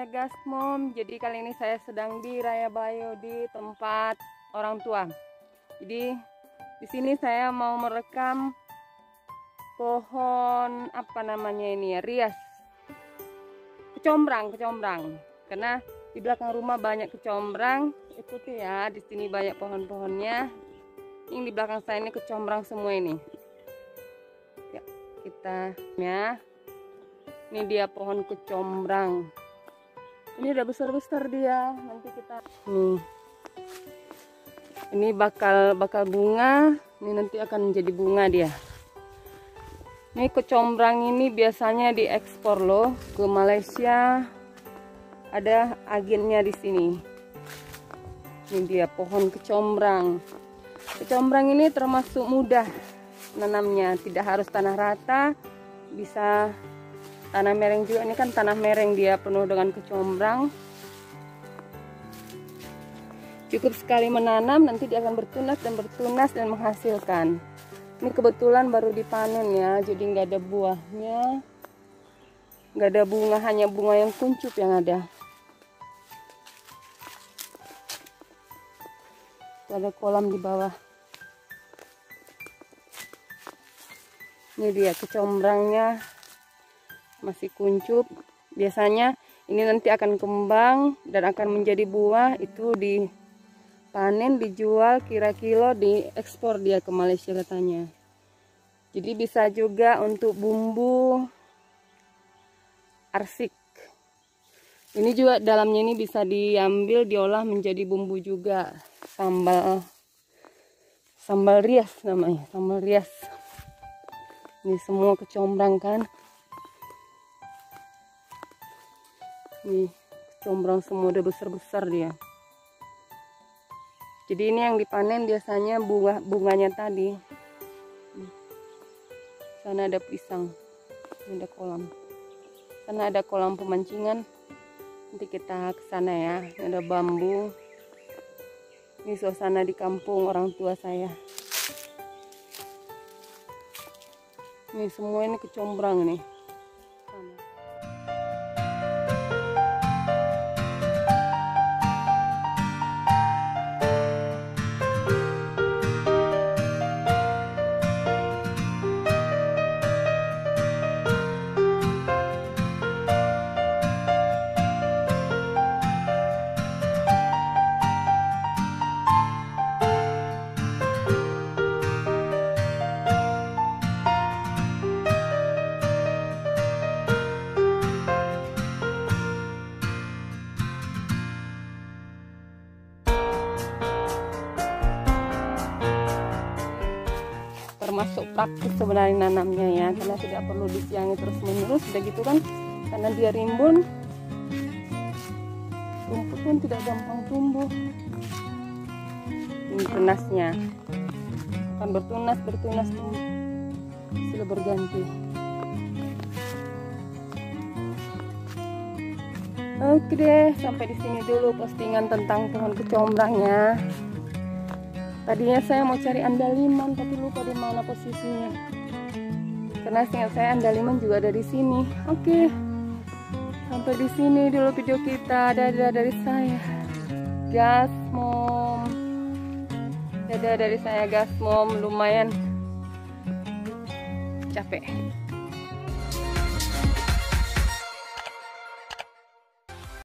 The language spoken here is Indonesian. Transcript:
saya Gasmom. Jadi kali ini saya sedang di Raya Bayo di tempat orang tua. Jadi di sini saya mau merekam pohon apa namanya ini ya, rias. Kecombrang. Karena di belakang rumah banyak kecombrang. Ikuti ya, di sini banyak pohon-pohonnya. Yang di belakang saya ini kecombrang semua ini. Ya, kita ya. Ini dia pohon kecombrang. Ini udah besar-besar dia. Nanti kita nih. Ini bakal bunga. Ini nanti akan menjadi bunga dia. Ini kecombrang ini biasanya diekspor loh ke Malaysia. Ada agennya di sini. Ini dia pohon kecombrang. Kecombrang ini termasuk mudah nanamnya. Tidak harus tanah rata. Bisa tanah mereng juga, ini kan tanah mereng dia penuh dengan kecombrang. Cukup sekali menanam, nanti dia akan bertunas dan menghasilkan. Ini kebetulan baru dipanen ya, jadi nggak ada buahnya, nggak ada bunga, hanya bunga yang kuncup yang ada. Ada kolam di bawah. Ini dia kecombrangnya. Masih kuncup. Biasanya ini nanti akan kembang dan akan menjadi buah. Itu dipanen, dijual kira kilo, diekspor dia ke Malaysia katanya. Jadi bisa juga untuk bumbu arsik. Ini juga dalamnya ini bisa diambil, diolah menjadi bumbu juga. Sambal rias namanya, sambal rias. Ini semua kecombrang kan. Nih, kecombrang semua udah besar-besar dia. Jadi ini yang dipanen biasanya bunganya tadi. Sana ada pisang, ini ada kolam. Sana ada kolam pemancingan. Nanti kita ke sana ya. Ini ada bambu. Ini suasana di kampung orang tua saya. Ini semua ini kecombrang nih. Termasuk praktis sebenarnya nanamnya ya, karena tidak perlu disiangi terus menerus. Udah gitu kan, karena dia rimbun, rumput pun tidak gampang tumbuh. Ini tunasnya akan bertunas silih berganti. Oke deh, sampai di sini dulu postingan tentang pohon kecombrangnya. Tadinya saya mau cari andaliman, tapi lupa di mana posisinya. Karena seingat saya andaliman juga ada di sini. Oke, sampai di sini dulu video kita. Dadah dari saya, Gasmom. Dadah dari saya, Gasmom. Lumayan capek.